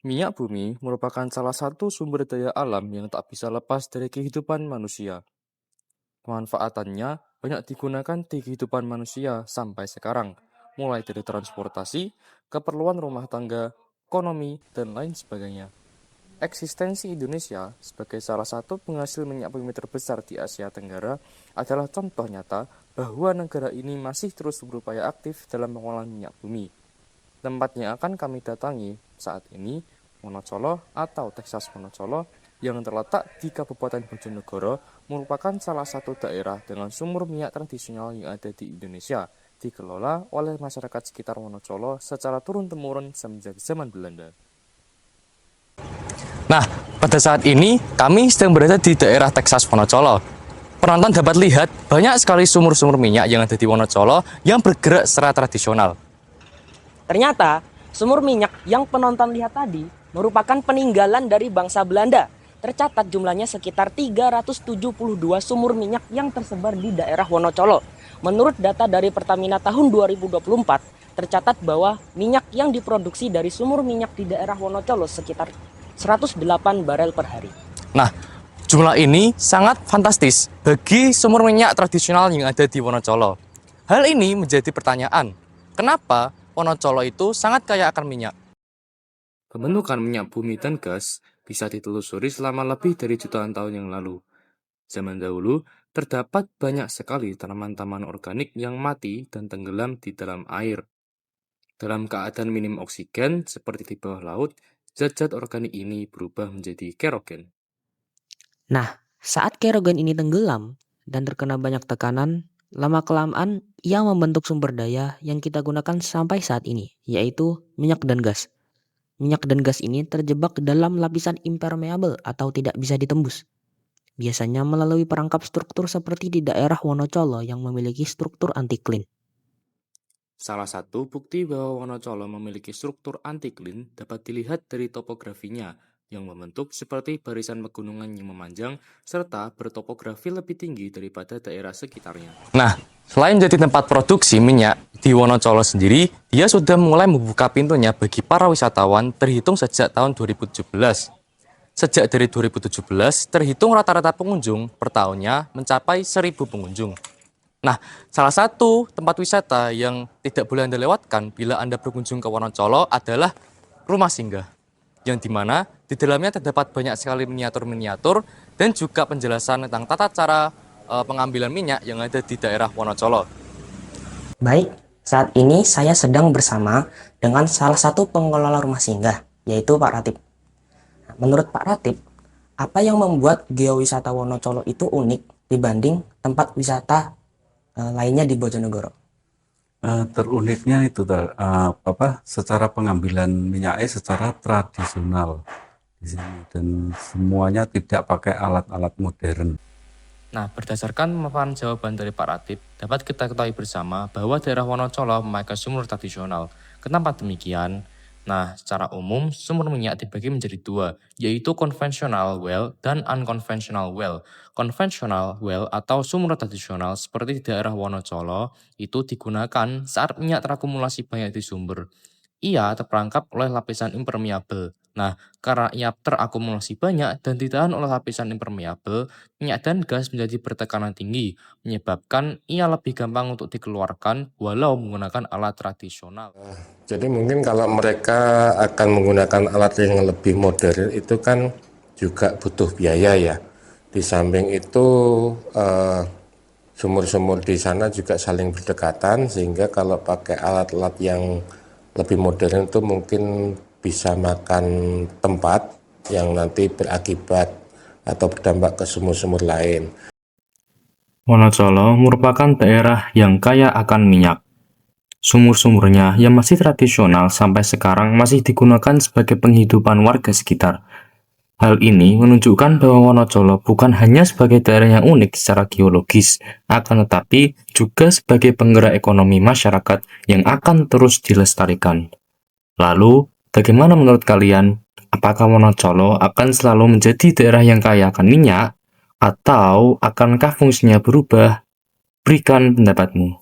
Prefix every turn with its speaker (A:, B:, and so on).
A: Minyak bumi merupakan salah satu sumber daya alam yang tak bisa lepas dari kehidupan manusia. Pemanfaatannya banyak digunakan di kehidupan manusia sampai sekarang, mulai dari transportasi, keperluan rumah tangga, ekonomi, dan lain sebagainya. Eksistensi Indonesia sebagai salah satu penghasil minyak bumi terbesar di Asia Tenggara adalah contoh nyata bahwa negara ini masih terus berupaya aktif dalam pengolahan minyak bumi. Tempat yang akan kami datangi saat ini, Wonocolo atau Texas Wonocolo, yang terletak di Kabupaten Bojonegoro, merupakan salah satu daerah dengan sumur minyak tradisional yang ada di Indonesia, dikelola oleh masyarakat sekitar Wonocolo secara turun-temurun semenjak zaman Belanda.
B: Nah, pada saat ini kami sedang berada di daerah Texas Wonocolo. Penonton dapat lihat banyak sekali sumur-sumur minyak yang ada di Wonocolo yang bergerak secara tradisional.
C: Ternyata, sumur minyak yang penonton lihat tadi merupakan peninggalan dari bangsa Belanda. Tercatat jumlahnya sekitar 372 sumur minyak yang tersebar di daerah Wonocolo. Menurut data dari Pertamina tahun 2024, tercatat bahwa minyak yang diproduksi dari sumur minyak di daerah Wonocolo sekitar 108 barel per hari.
B: Nah, jumlah ini sangat fantastis bagi sumur minyak tradisional yang ada di Wonocolo. Hal ini menjadi pertanyaan, kenapa Wonocolo itu sangat kaya akan minyak?
A: Pembentukan minyak bumi dan gas bisa ditelusuri selama lebih dari jutaan tahun yang lalu. Zaman dahulu, terdapat banyak sekali tanaman-tanaman organik yang mati dan tenggelam di dalam air. Dalam keadaan minim oksigen, seperti di bawah laut, zat-zat organik ini berubah menjadi kerogen.
D: Nah, saat kerogen ini tenggelam dan terkena banyak tekanan, lama-kelamaan ia membentuk sumber daya yang kita gunakan sampai saat ini, yaitu minyak dan gas. Minyak dan gas ini terjebak dalam lapisan impermeable atau tidak bisa ditembus. Biasanya melalui perangkap struktur seperti di daerah Wonocolo yang memiliki struktur anti-klin.
A: Salah satu bukti bahwa Wonocolo memiliki struktur anti-klin dapat dilihat dari topografinya, yang membentuk seperti barisan pegunungan yang memanjang, serta bertopografi lebih tinggi daripada daerah sekitarnya.
B: Nah, selain jadi tempat produksi minyak, di Wonocolo sendiri, dia sudah mulai membuka pintunya bagi para wisatawan terhitung sejak tahun 2017. Sejak dari 2017, terhitung rata-rata pengunjung per tahunnya mencapai 1.000 pengunjung. Nah, salah satu tempat wisata yang tidak boleh Anda lewatkan bila Anda berkunjung ke Wonocolo adalah rumah singgah, yang dimana di dalamnya terdapat banyak sekali miniatur-miniatur dan juga penjelasan tentang tata cara pengambilan minyak yang ada di daerah Wonocolo.
C: Baik, saat ini saya sedang bersama dengan salah satu pengelola rumah singgah, yaitu Pak Ratib. Menurut Pak Ratib, apa yang membuat geowisata Wonocolo itu unik dibanding tempat wisata lainnya di Bojonegoro?
E: Teruniknya itu secara pengambilan minyaknya secara tradisional di sini dan semuanya tidak pakai alat-alat modern.
A: Nah, berdasarkan pemaparan jawaban dari Pak Ratib, dapat kita ketahui bersama bahwa daerah Wonocolo memakai sumur tradisional. Kenapa demikian? Nah, secara umum, sumur minyak dibagi menjadi dua, yaitu conventional well dan unconventional well. Conventional well atau sumur tradisional seperti di daerah Wonocolo itu digunakan saat minyak terakumulasi banyak di sumber. Ia terperangkap oleh lapisan impermeable. Nah, karena ia terakumulasi banyak dan ditahan oleh lapisan impermeable, minyak dan gas menjadi bertekanan tinggi, menyebabkan ia lebih gampang untuk dikeluarkan walau menggunakan alat tradisional.
F: Jadi mungkin kalau mereka akan menggunakan alat yang lebih modern itu kan juga butuh biaya ya. Di samping itu sumur-sumur di sana juga saling berdekatan sehingga kalau pakai alat-alat yang lebih modern itu mungkin bisa makan tempat yang nanti berakibat atau berdampak ke sumur-sumur lain.
A: Wonocolo merupakan daerah yang kaya akan minyak. Sumur-sumurnya yang masih tradisional sampai sekarang masih digunakan sebagai penghidupan warga sekitar. Hal ini menunjukkan bahwa Wonocolo bukan hanya sebagai daerah yang unik secara geologis, akan tetapi juga sebagai penggerak ekonomi masyarakat yang akan terus dilestarikan. Lalu, bagaimana menurut kalian? Apakah Wonocolo akan selalu menjadi daerah yang kaya akan minyak, atau akankah fungsinya berubah? Berikan pendapatmu.